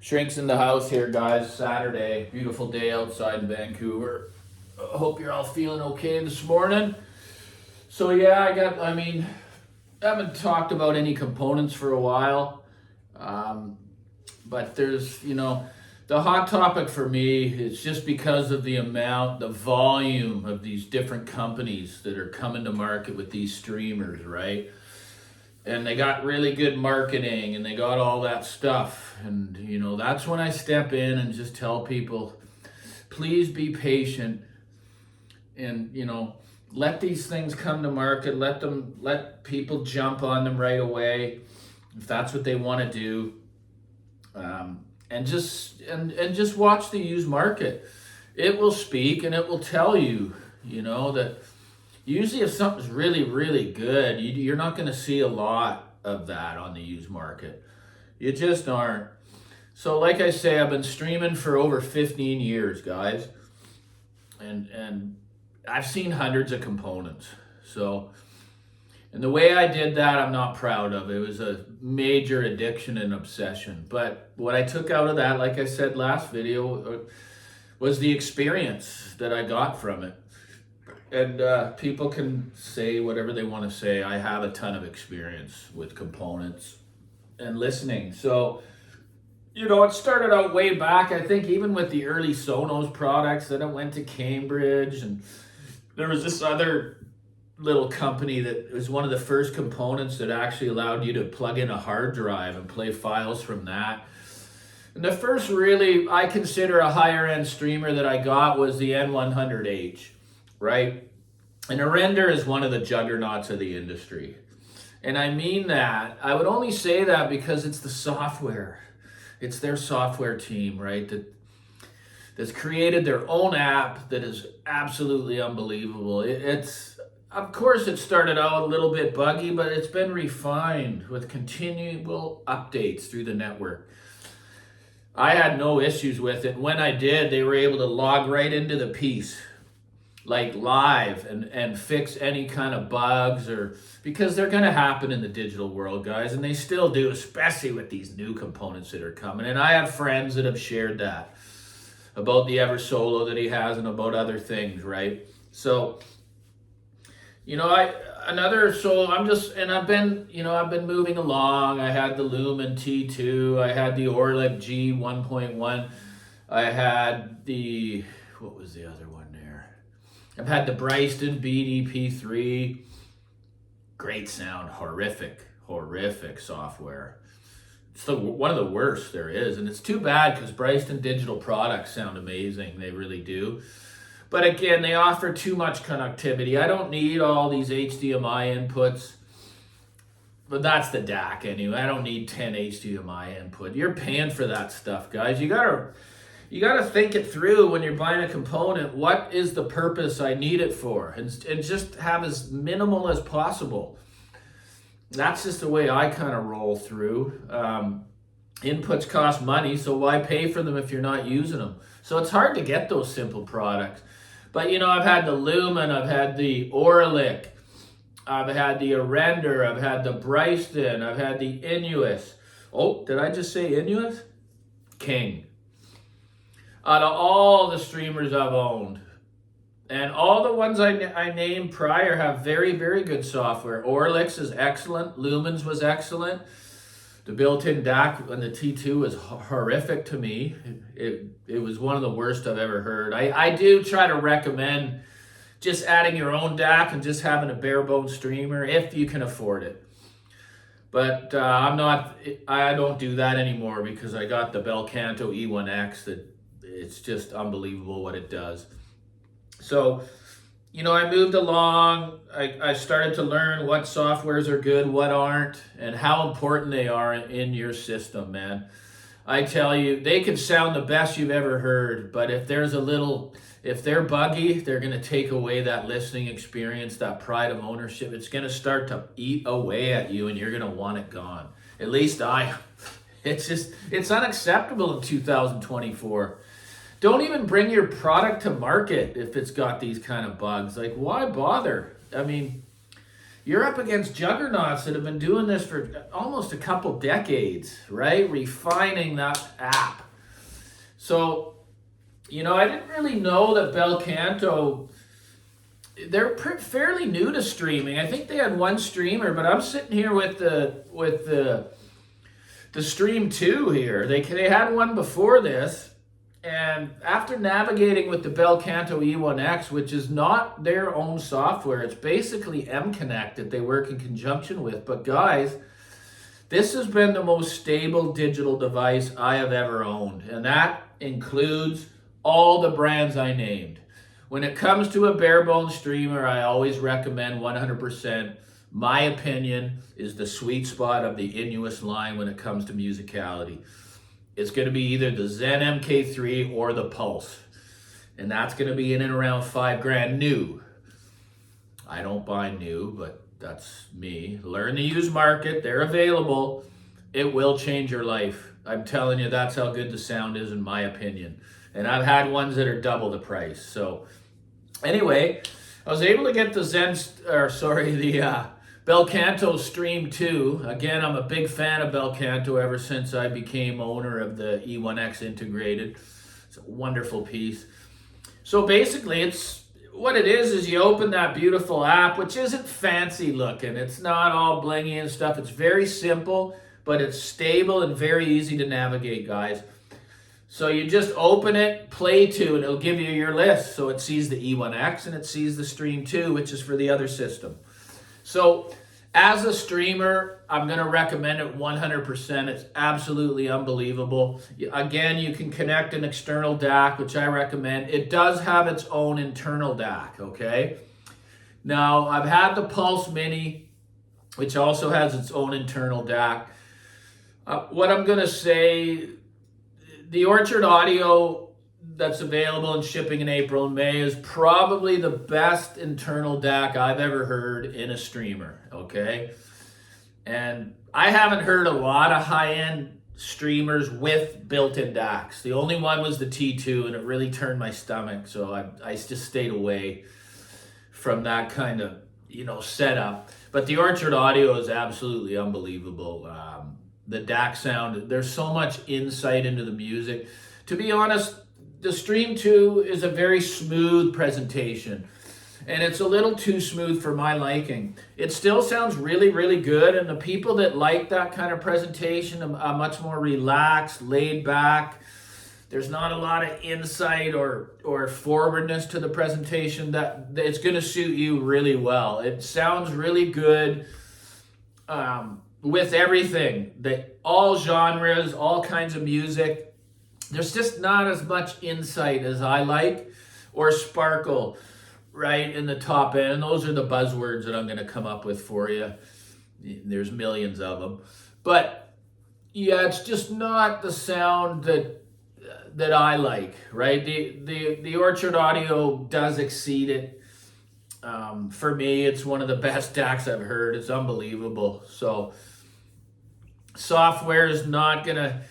Shrinks in the house here, guys. Saturday, beautiful day outside in Vancouver. Hope you're all feeling okay this morning. So yeah, I haven't talked about any components for a while. But there's, the hot topic for me is just because of the volume of these different companies that are coming to market with these streamers, right? And they got really good marketing and they got all that stuff. And, that's when I step in and just tell people, please be patient and, let these things come to market. Let people jump on them right away if that's what they want to do. And just watch the used market. It will speak and it will tell you, that usually if something's really, really good, you're not going to see a lot of that on the used market. You just aren't. So like I say, I've been streaming for over 15 years, guys. And I've seen hundreds of components. And the way I did that, I'm not proud of. It was a major addiction and obsession. But what I took out of that, like I said last video, was the experience that I got from it. And people can say whatever they want to say. I have a ton of experience with components and listening. So, it started out way back, I think, even with the early Sonos products. Then it went to Cambridge, and there was this other little company that was one of the first components that actually allowed you to plug in a hard drive and play files from that. And the first really, I consider a higher end streamer that I got was the N100H, right? And a render is one of the juggernauts of the industry. And I mean that. I would only say that because it's the software. It's their software team, right? That's created their own app that is absolutely unbelievable. Of course, it started out a little bit buggy, but it's been refined with continual updates through the network. I had no issues with it. When I did, they were able to log right into the piece, like live, and fix any kind of bugs, because they're going to happen in the digital world, guys, and they still do, especially with these new components that are coming. And I have friends that have shared that about the Ever Solo that he has and about other things, right? So, I've been moving along. I had the Lumen T2, I had the Orlick G1.1, I had what was the other one there? I've had the Bryston BDP3. Great sound, horrific software. It's one of the worst there is, and it's too bad because Bryston digital products sound amazing. They really do. But again, they offer too much connectivity. I don't need all these HDMI inputs. But that's the DAC anyway. I don't need 10 HDMI input. You're paying for that stuff, guys. You gotta think it through when you're buying a component. What is the purpose I need it for? And just have as minimal as possible. That's just the way I kind of roll through. Inputs cost money, so why pay for them if you're not using them? So it's hard to get those simple products. But I've had the Lumen, I've had the Orlick, I've had the Render, I've had the Bryston, I've had the Inuus. Oh, did I just say Inuus? King. Out of all the streamers I've owned, and all the ones I named prior have very, very good software. Orlick's is excellent. Lumen's was excellent. The built-in DAC on the T2 was horrific to me. It was one of the worst I've ever heard. I do try to recommend just adding your own DAC and just having a bare bones streamer if you can afford it. But I don't do that anymore because I got the Bel Canto E1X that it's just unbelievable what it does. So, I moved along. I started to learn what softwares are good, what aren't, and how important they are in your system, man. I tell you, they can sound the best you've ever heard, but if they're buggy, they're going to take away that listening experience, that pride of ownership. It's going to start to eat away at you, and you're going to want it gone. At least it's unacceptable in 2024. Don't even bring your product to market if it's got these kind of bugs. Like, why bother? I mean, you're up against juggernauts that have been doing this for almost a couple decades, right? Refining that app. So, you know, I didn't really know that Bel Canto, they're fairly new to streaming. I think they had one streamer, but I'm sitting here with the Stream 2 here. They had one before this. And after navigating with the Bel Canto E1X, which is not their own software, it's basically M-Connect that they work in conjunction with. But guys, this has been the most stable digital device I have ever owned. And that includes all the brands I named. When it comes to a bare bones streamer, I always recommend 100%. My opinion is the sweet spot of the Inuus line when it comes to musicality. It's going to be either the Zen MK3 or the Pulse. And that's going to be in and around $5,000 new. I don't buy new, but that's me. Learn the used market. They're available. It will change your life. I'm telling you, that's how good the sound is in my opinion. And I've had ones that are double the price. So anyway, I was able to get the Bel Canto Stream 2. Again, I'm a big fan of Bel Canto ever since I became owner of the E1X integrated. It's a wonderful piece. So basically, it's what it is you open that beautiful app, which isn't fancy looking. It's not all blingy and stuff. It's very simple, but it's stable and very easy to navigate, guys. So you just open it, play to, and it'll give you your list. So it sees the E1X and it sees the Stream 2, which is for the other system. So as a streamer, I'm going to recommend it 100%. It's absolutely unbelievable. Again, you can connect an external DAC, which I recommend. It does have its own internal DAC, okay? Now, I've had the Pulse Mini, which also has its own internal DAC. What I'm going to say, the Orchard Audio that's available and shipping in April and May is probably the best internal DAC I've ever heard in a streamer, okay? And I haven't heard a lot of high-end streamers with built-in DACs. The only one was the T2, and it really turned my stomach, so I just stayed away from that kind of, setup. But the Orchard Audio is absolutely unbelievable. The DAC sound, there's so much insight into the music. To be honest, the Stream 2 is a very smooth presentation, and it's a little too smooth for my liking. It still sounds really, really good, and the people that like that kind of presentation are much more relaxed, laid back. There's not a lot of insight or forwardness to the presentation that it's going to suit you really well. It sounds really good with everything, all genres, all kinds of music. There's just not as much insight as I like, or sparkle, right, in the top end. And those are the buzzwords that I'm going to come up with for you. There's millions of them. But, yeah, it's just not the sound that I like, right? The Orchard Audio does exceed it. For me, it's one of the best DACs I've heard. It's unbelievable. So, software is not going to...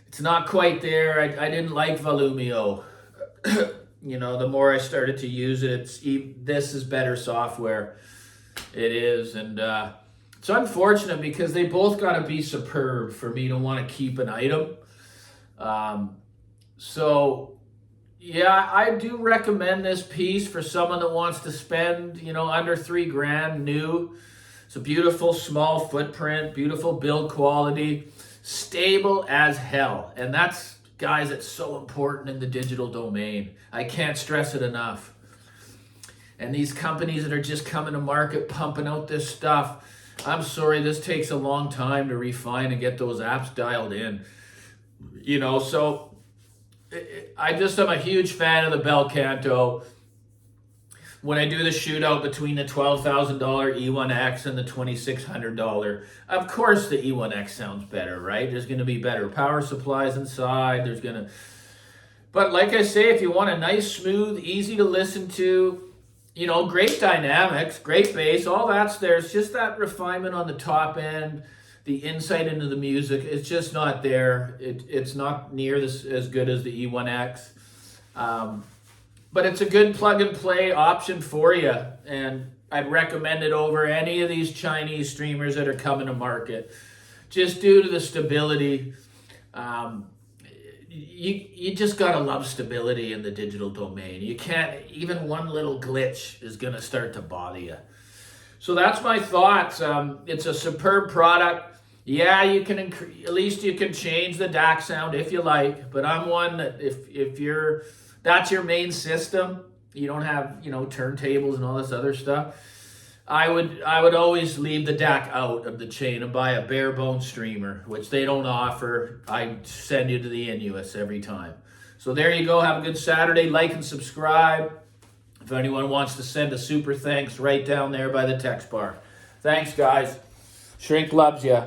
It's not quite there. I didn't like Volumio. The more I started to use it, this is better software. It is. And it's unfortunate because they both got to be superb for me to want to keep an item. So, yeah, I do recommend this piece for someone that wants to spend, under $3,000 new. It's a beautiful small footprint, beautiful build quality. Stable as hell. And that's, guys, it's so important in the digital domain. I can't stress it enough. And these companies that are just coming to market pumping out this stuff, I'm sorry, this takes a long time to refine and get those apps dialed in. So I just am a huge fan of the Bel Canto. When I do the shootout between the $12,000 E1X and the $2,600, of course the E1X sounds better, right? There's going to be better power supplies inside. But like I say, if you want a nice, smooth, easy to listen to, great dynamics, great bass, all that's there. It's just that refinement on the top end, the insight into the music. It's just not there. It's not near as good as the E1X. But it's a good plug and play option for you. And I'd recommend it over any of these Chinese streamers that are coming to market, just due to the stability. You just gotta love stability in the digital domain. You can't, even one little glitch is gonna start to bother you. So that's my thoughts. It's a superb product. Yeah, you can at least you can change the DAC sound if you like. But I'm one that if that's your main system, you don't have turntables and all this other stuff. I would always leave the DAC out of the chain and buy a bare bone streamer, which they don't offer. I send you to the Inuits every time. So there you go. Have a good Saturday. Like and subscribe. If anyone wants to send a super thanks, right down there by the text bar. Thanks, guys. Shrink loves you.